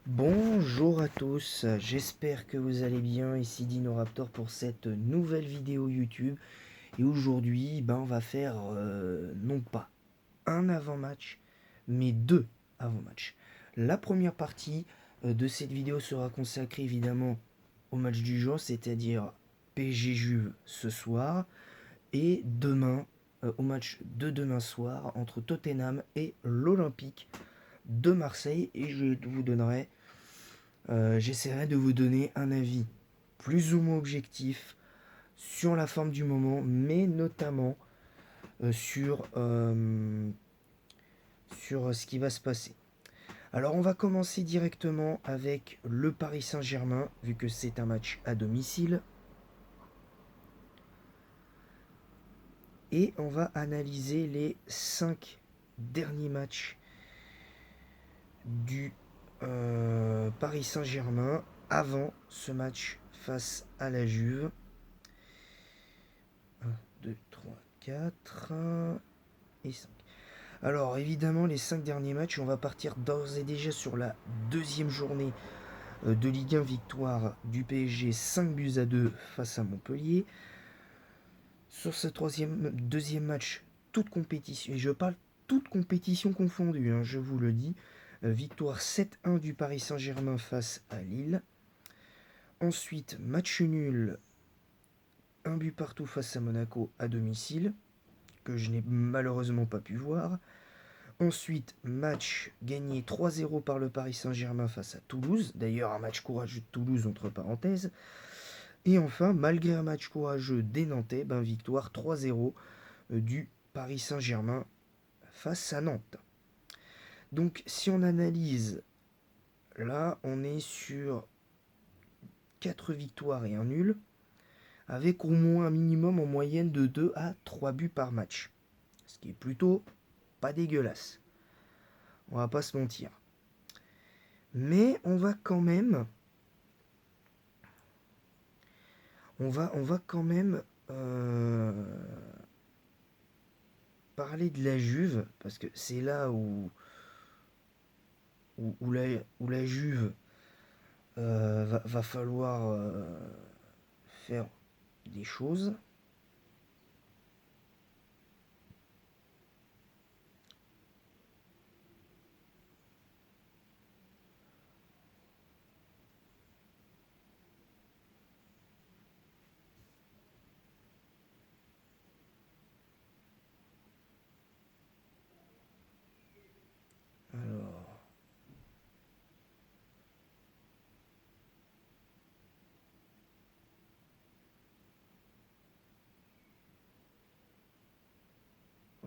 Bonjour à tous, j'espère que vous allez bien, ici Dino Raptor pour cette nouvelle vidéo YouTube. Et aujourd'hui, on va faire non pas un avant-match, mais deux avant-matchs. La première partie de cette vidéo sera consacrée évidemment au match du jour, c'est-à-dire PSG Juve ce soir, et demain, au match de demain soir entre Tottenham et l'Olympique de Marseille. Et je vous donnerai j'essaierai de vous donner un avis plus ou moins objectif sur la forme du moment, mais notamment sur ce qui va se passer. Alors on va commencer directement avec le Paris Saint-Germain, vu que c'est un match à domicile. Et on va analyser les 5 derniers matchs du Paris Saint-Germain avant ce match face à la Juve. 1, 2, 3, 4 et 5. Alors évidemment les 5 derniers matchs, on va partir d'ores et déjà sur la deuxième journée de Ligue 1, victoire du PSG 5-2 face à Montpellier. Sur ce deuxième match, toute compétition, et je parle toute compétition confondue, je vous le dis, victoire 7-1 du Paris Saint-Germain face à Lille. Ensuite, match nul, un but partout face à Monaco à domicile, que je n'ai malheureusement pas pu voir. Ensuite, match gagné 3-0 par le Paris Saint-Germain face à Toulouse. D'ailleurs, un match courageux de Toulouse entre parenthèses. Et enfin, malgré un match courageux des Nantais, victoire 3-0 du Paris Saint-Germain face à Nantes. Donc, si on analyse, là, on est sur 4 victoires et un nul, avec au moins un minimum en moyenne de 2 à 3 buts par match. Ce qui est plutôt pas dégueulasse. On va pas se mentir. Mais on va quand même parler de la Juve, parce que c'est là où la Juve va falloir faire des choses. Alors,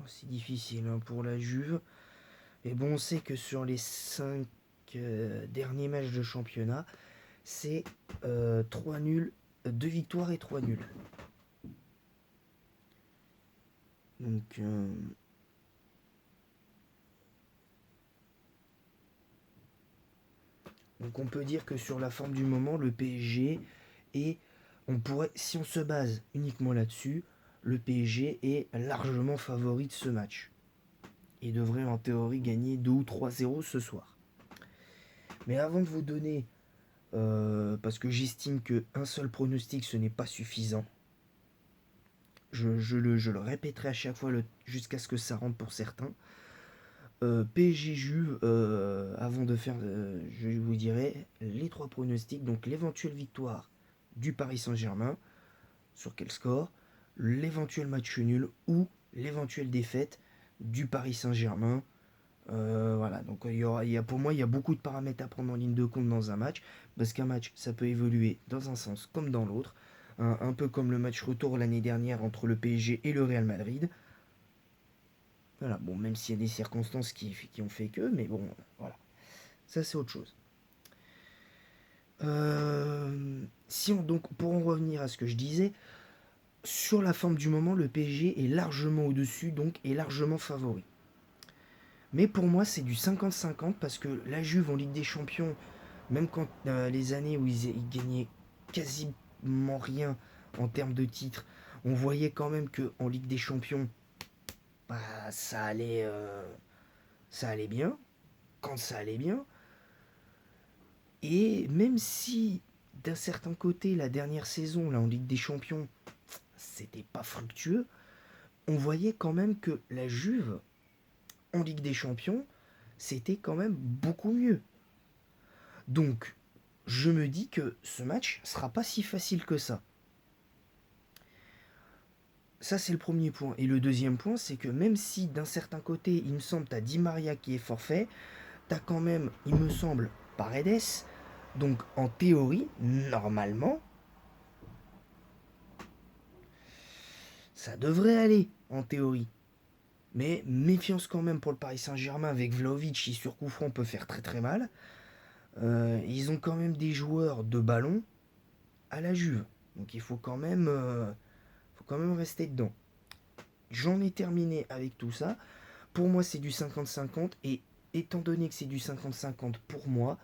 c'est difficile pour la Juve. Mais bon, on sait que sur les 5 derniers matchs de championnat, c'est 3 nuls, 2 victoires et 3 nuls. Donc, donc on peut dire que sur la forme du moment, le PSG est, on pourrait, si on se base uniquement là-dessus, le PSG est largement favori de ce match et devrait en théorie gagner 2 ou 3-0 ce soir. Mais avant de vous donner, parce que j'estime qu'un seul pronostic ce n'est pas suffisant, je le répéterai à chaque fois jusqu'à ce que ça rentre pour certains. PSG Juve, avant de faire, je vous dirai les 3 pronostics, donc l'éventuelle victoire du Paris Saint-Germain, sur quel score, l'éventuel match nul ou l'éventuelle défaite du Paris Saint-Germain. Voilà, donc pour moi, il y a beaucoup de paramètres à prendre en ligne de compte dans un match, parce qu'un match, ça peut évoluer dans un sens comme dans l'autre, un peu comme le match retour l'année dernière entre le PSG et le Real Madrid. Voilà, bon, même s'il y a des circonstances qui ont fait que, mais bon, voilà, ça c'est autre chose. Donc, pour en revenir à ce que je disais, sur la forme du moment, le PSG est largement au-dessus, donc est largement favori. Mais pour moi, c'est du 50-50 parce que la Juve en Ligue des Champions, même quand les années où ils gagnaient quasiment rien en termes de titres, on voyait quand même qu'en Ligue des Champions, ça allait bien, quand ça allait bien. Et même si, d'un certain côté, la dernière saison, là, en Ligue des Champions, c'était pas fructueux, on voyait quand même que la Juve, en Ligue des Champions, c'était quand même beaucoup mieux. Donc, je me dis que ce match sera pas si facile que ça. Ça, c'est le premier point. Et le deuxième point, c'est que même si d'un certain côté, il me semble, t'as Di Maria qui est forfait, t'as quand même, il me semble, Paredes. Donc, en théorie, normalement, ça devrait aller, en théorie. Mais méfiance quand même pour le Paris Saint-Germain avec Vlahovic qui sur coup franc peut faire très très mal. Ils ont quand même des joueurs de ballon à la Juve. Donc il faut quand même rester dedans. J'en ai terminé avec tout ça. Pour moi, c'est du 50-50. Et étant donné que c'est du 50-50 pour moi,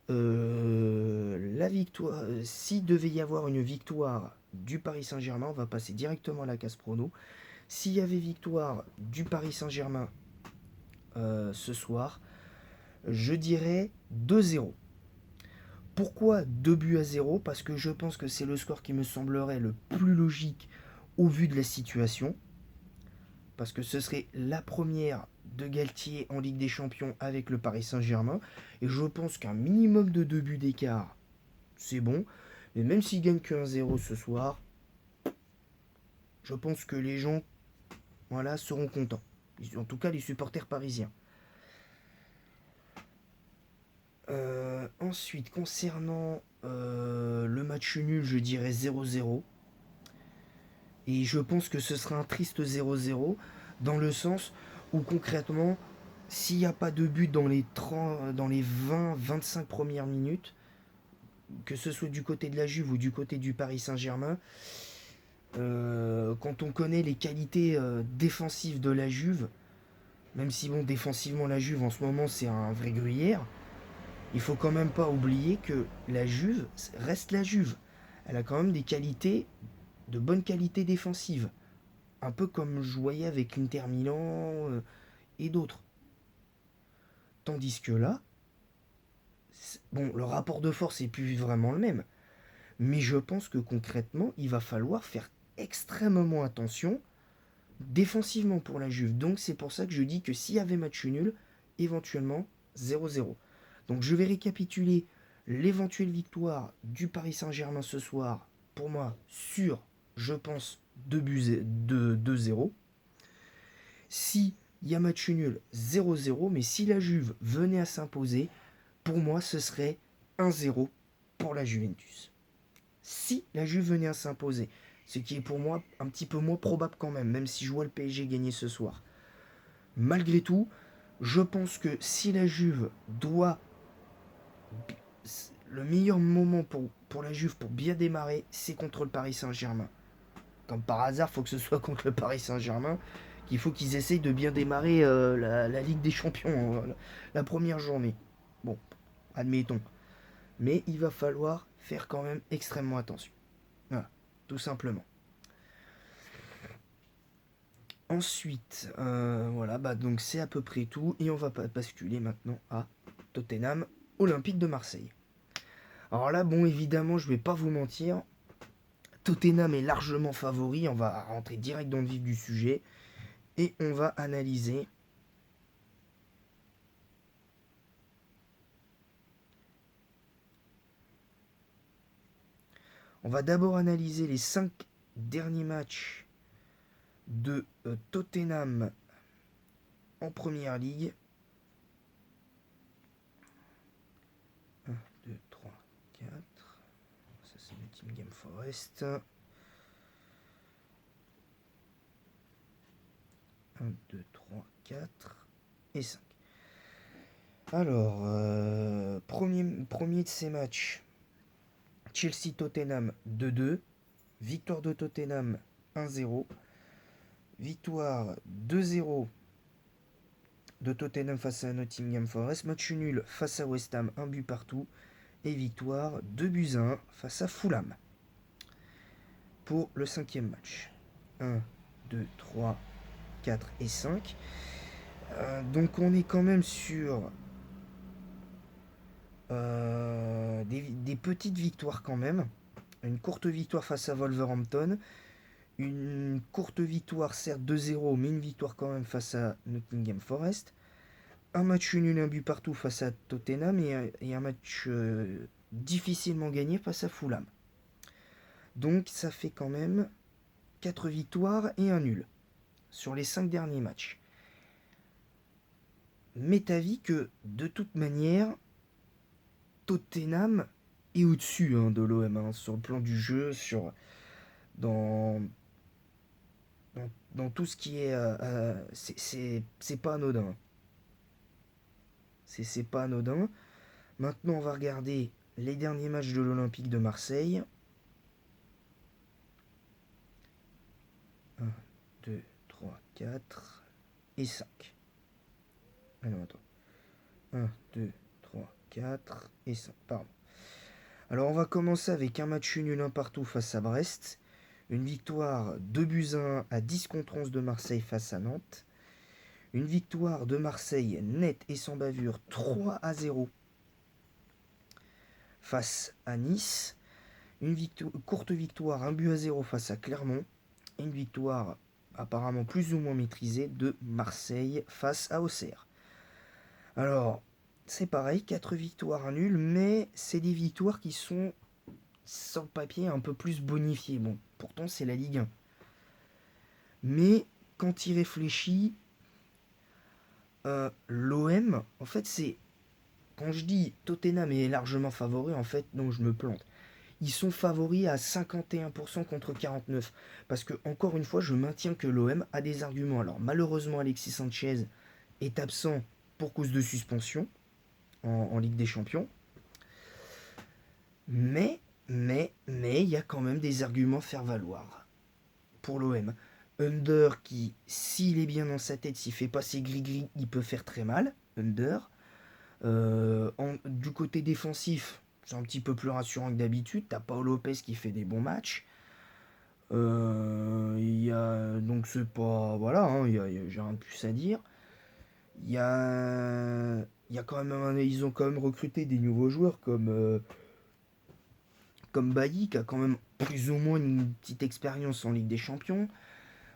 la victoire, s'il devait y avoir une victoire du Paris Saint-Germain, on va passer directement à la case prono. S'il y avait victoire du Paris Saint-Germain ce soir, je dirais 2-0. Pourquoi 2 buts à 0? Parce que je pense que c'est le score qui me semblerait le plus logique au vu de la situation. Parce que ce serait la première de Galtier en Ligue des Champions avec le Paris Saint-Germain. Et je pense qu'un minimum de 2 buts d'écart, c'est bon. Mais même s'il gagne que 1-0 ce soir, je pense que les gens voilà, seront contents. En tout cas, les supporters parisiens. Ensuite, concernant le match nul, je dirais 0-0. Et je pense que ce sera un triste 0-0 dans le sens où concrètement, s'il n'y a pas de but dans les 20-25 premières minutes, que ce soit du côté de la Juve ou du côté du Paris Saint-Germain, quand on connaît les qualités défensives de la Juve, même si bon défensivement la Juve en ce moment c'est un vrai gruyère, il faut quand même pas oublier que la Juve reste la Juve. Elle a quand même des qualités, de bonnes qualités défensives. Un peu comme je voyais avec l'Inter Milan et d'autres. Tandis que là, bon, le rapport de force n'est plus vraiment le même. Mais je pense que concrètement, il va falloir faire extrêmement attention défensivement pour la Juve. Donc c'est pour ça que je dis que s'il y avait match nul, éventuellement 0-0. Donc je vais récapituler l'éventuelle victoire du Paris Saint-Germain ce soir. Pour moi, sur, je pense, 2-0. Si il y a match nul, 0-0. Mais si la Juve venait à s'imposer, pour moi, ce serait 1-0 pour la Juventus. Si la Juve venait à s'imposer, ce qui est pour moi un petit peu moins probable quand même, même si je vois le PSG gagner ce soir. Malgré tout, je pense que si la Juve doit... Le meilleur moment pour la Juve pour bien démarrer, c'est contre le Paris Saint-Germain. Comme par hasard, il faut que ce soit contre le Paris Saint-Germain qu'il faut qu'ils essayent de bien démarrer la Ligue des Champions, la première journée. Bon, admettons. Mais il va falloir faire quand même extrêmement attention. Voilà, tout simplement. Ensuite, voilà, bah donc c'est à peu près tout. Et on va basculer maintenant à Tottenham Olympique de Marseille. Alors là, bon, évidemment, je vais pas vous mentir. Tottenham est largement favori. On va rentrer direct dans le vif du sujet. Et on va analyser On va d'abord analyser les 5 derniers matchs de Tottenham en première ligue. 1, 2, 3, 4. Ça c'est Nottingham Forest. 1, 2, 3, 4 et 5. Alors, premier de ces matchs, Chelsea-Tottenham 2-2. Victoire de Tottenham 1-0. Victoire 2-0 de Tottenham face à Nottingham Forest. Match nul face à West Ham, 1 but partout. Et victoire 2-1 face à Fulham. Pour le 5e match. 1, 2, 3, 4 et 5. Donc on est quand même sur des petites victoires quand même. Une courte victoire face à Wolverhampton. Une courte victoire, certes 2-0, mais une victoire quand même face à Nottingham Forest. Un match nul, un but partout face à Tottenham et un match difficilement gagné face à Fulham. Donc ça fait quand même 4 victoires et un nul sur les 5 derniers matchs. M'est avis que de toute manière, Tottenham est au-dessus de l'OM sur le plan du jeu, dans, dans tout ce qui est... c'est pas anodin. C'est pas anodin. Maintenant, on va regarder les derniers matchs de l'Olympique de Marseille. 1, 2, 3, 4 et 5. Ah non, attends. 1, 2, 3, 4 et 5. Pardon. Alors, on va commencer avec un match nul, un partout face à Brest. Une victoire 2-1 à 10 contre 11 de Marseille face à Nantes. Une victoire de Marseille nette et sans bavure 3-0 face à Nice. Une courte victoire 1-0 face à Clermont. Et une victoire apparemment plus ou moins maîtrisée de Marseille face à Auxerre. Alors, c'est pareil, 4 victoires, un nul, mais c'est des victoires qui sont, sur le papier, un peu plus bonifiées. Bon, pourtant, c'est la Ligue 1. Mais, quand il réfléchit, l'OM, en fait, c'est... Quand je dis Tottenham est largement favori, en fait, non, je me plante. Ils sont favoris à 51% contre 49%. Parce que, encore une fois, je maintiens que l'OM a des arguments. Alors, malheureusement, Alexis Sanchez est absent pour cause de suspension en Ligue des Champions. Mais, il y a quand même des arguments à faire valoir pour l'OM. Under qui, s'il est bien dans sa tête, s'il fait pas ses gris-gris, il peut faire très mal. Under. Du côté défensif, c'est un petit peu plus rassurant que d'habitude. T'as Paul Lopez qui fait des bons matchs. Donc c'est pas... Voilà, j'ai rien de plus à dire. Il y a quand même ils ont quand même recruté des nouveaux joueurs comme Bailly qui a quand même plus ou moins une petite expérience en Ligue des Champions.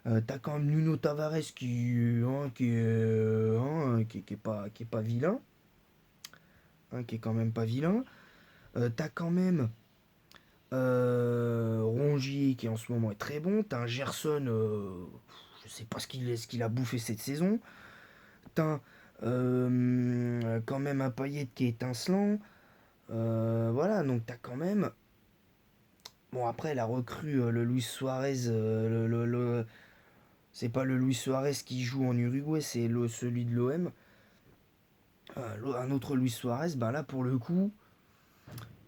T'as quand même Nuno Tavares qui est pas vilain. Qui est quand même pas vilain. T'as quand même Rongier qui en ce moment est très bon. T'as un Gerson, je sais pas ce qu'il a bouffé cette saison. T'as quand même un Payet qui est étincelant. Voilà, donc t'as quand même... Bon, après, la recrue, le Luis Suarez, c'est pas le Luis Suarez qui joue en Uruguay, c'est celui de l'OM. Un autre Luis Suarez, ben là, pour le coup,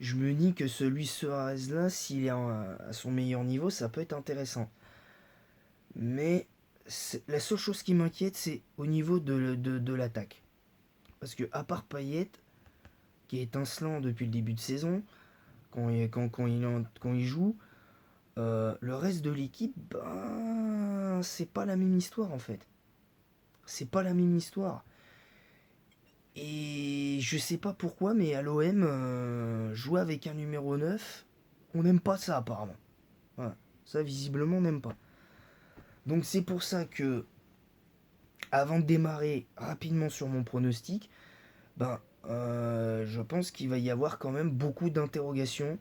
je me dis que ce Luis Suarez là, s'il est à son meilleur niveau, ça peut être intéressant. Mais la seule chose qui m'inquiète, c'est au niveau de l'attaque. Parce que, à part Payet, qui est étincelant depuis le début de saison, quand il joue, le reste de l'équipe, ben, c'est pas la même histoire en fait. C'est pas la même histoire. Et je sais pas pourquoi, mais à l'OM, jouer avec un numéro 9, on n'aime pas ça apparemment. Voilà. Ça, visiblement, on n'aime pas. Donc c'est pour ça que, avant de démarrer rapidement sur mon pronostic, je pense qu'il va y avoir quand même beaucoup d'interrogations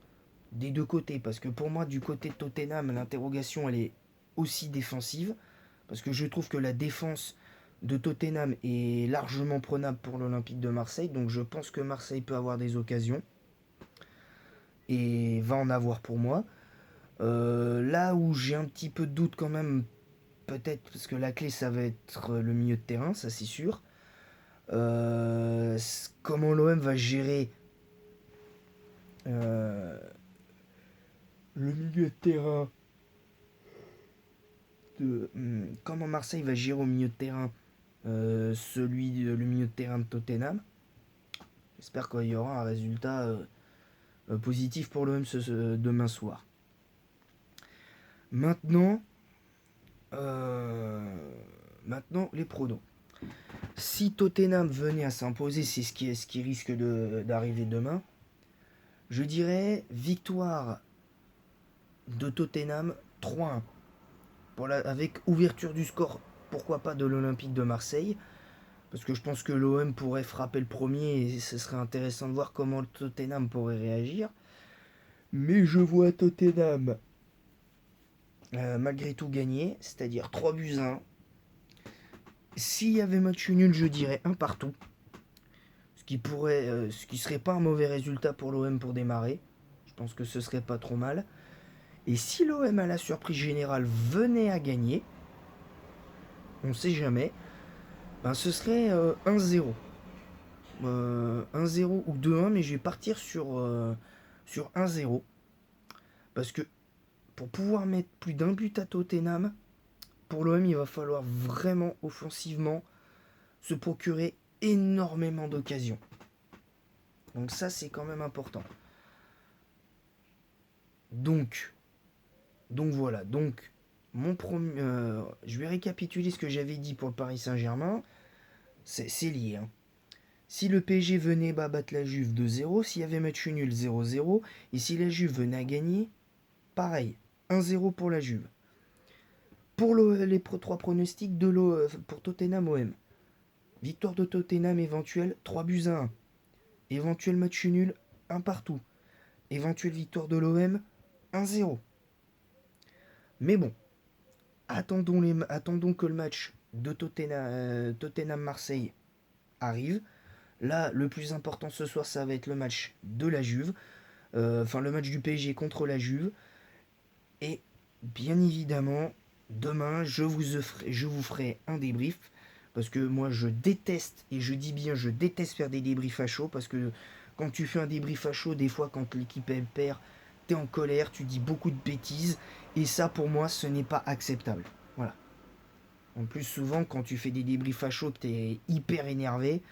des deux côtés. Parce que pour moi, du côté de Tottenham, l'interrogation, elle est aussi défensive. Parce que je trouve que la défense de Tottenham est largement prenable pour l'Olympique de Marseille. Donc je pense que Marseille peut avoir des occasions. Et va en avoir pour moi. Là où j'ai un petit peu de doute quand même, peut-être parce que la clé, ça va être le milieu de terrain, ça c'est sûr. Comment l'OM va gérer le milieu de terrain comment Marseille va gérer au milieu de terrain le milieu de terrain de Tottenham. J'espère qu'il y aura un résultat positif pour l'OM demain soir. Maintenant, les pronos. Si Tottenham venait à s'imposer, c'est ce qui risque d'arriver demain. Je dirais victoire de Tottenham 3-1. Avec ouverture du score, pourquoi pas de l'Olympique de Marseille. Parce que je pense que l'OM pourrait frapper le premier et ce serait intéressant de voir comment le Tottenham pourrait réagir. Mais je vois Tottenham malgré tout gagner, c'est-à-dire 3 buts à 1. S'il y avait match nul, je dirais un partout. Ce qui serait pas un mauvais résultat pour l'OM pour démarrer. Je pense que ce serait pas trop mal. Et si l'OM à la surprise générale venait à gagner, on sait jamais, ben ce serait 1-0. 1-0 ou 2-1, mais je vais partir sur 1-0. Parce que pour pouvoir mettre plus d'un but à Tottenham, pour l'OM, il va falloir vraiment offensivement se procurer énormément d'occasions. Donc ça, c'est quand même important. Donc voilà. Donc, je vais récapituler ce que j'avais dit pour le Paris Saint-Germain. C'est lié. Hein. Si le PSG venait battre la Juve 2-0, s'il y avait match nul 0-0, et si la Juve venait à gagner, pareil, 1-0 pour la Juve. Pour les trois pronostics pour Tottenham OM. Victoire de Tottenham éventuelle 3 buts à 1. Éventuel match nul 1 partout. Éventuelle victoire de l'OM 1-0. Mais bon, attendons que le match de Tottenham-Marseille arrive. Là, le plus important ce soir, ça va être le match de la Juve. Le match du PSG contre la Juve. Et bien évidemment, demain, je vous ferai un débrief. Parce que moi, je déteste, et je dis bien, je déteste faire des débriefs à chaud. Parce que quand tu fais un débrief à chaud, des fois, quand l'équipe elle perd, t'es en colère, tu dis beaucoup de bêtises. Et ça, pour moi, ce n'est pas acceptable. Voilà. En plus, souvent, quand tu fais des débriefs à chaud, que t'es hyper énervé,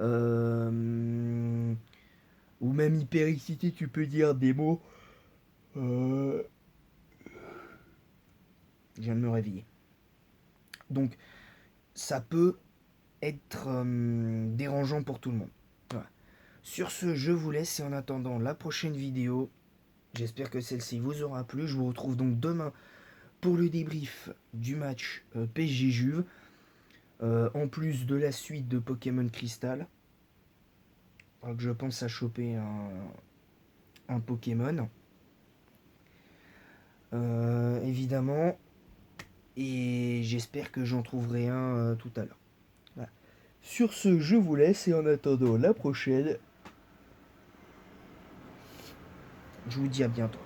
euh, ou même hyper excité, tu peux dire des mots. Je viens de me réveiller. Donc, ça peut être dérangeant pour tout le monde. Voilà. Sur ce, je vous laisse et en attendant la prochaine vidéo, j'espère que celle-ci vous aura plu. Je vous retrouve donc demain pour le débrief du match PSG Juve, en plus de la suite de Pokémon Crystal. Alors que je pense à choper un Pokémon. Évidemment. Et j'espère que j'en trouverai un tout à l'heure. Voilà. Sur ce, je vous laisse et en attendant la prochaine, je vous dis à bientôt.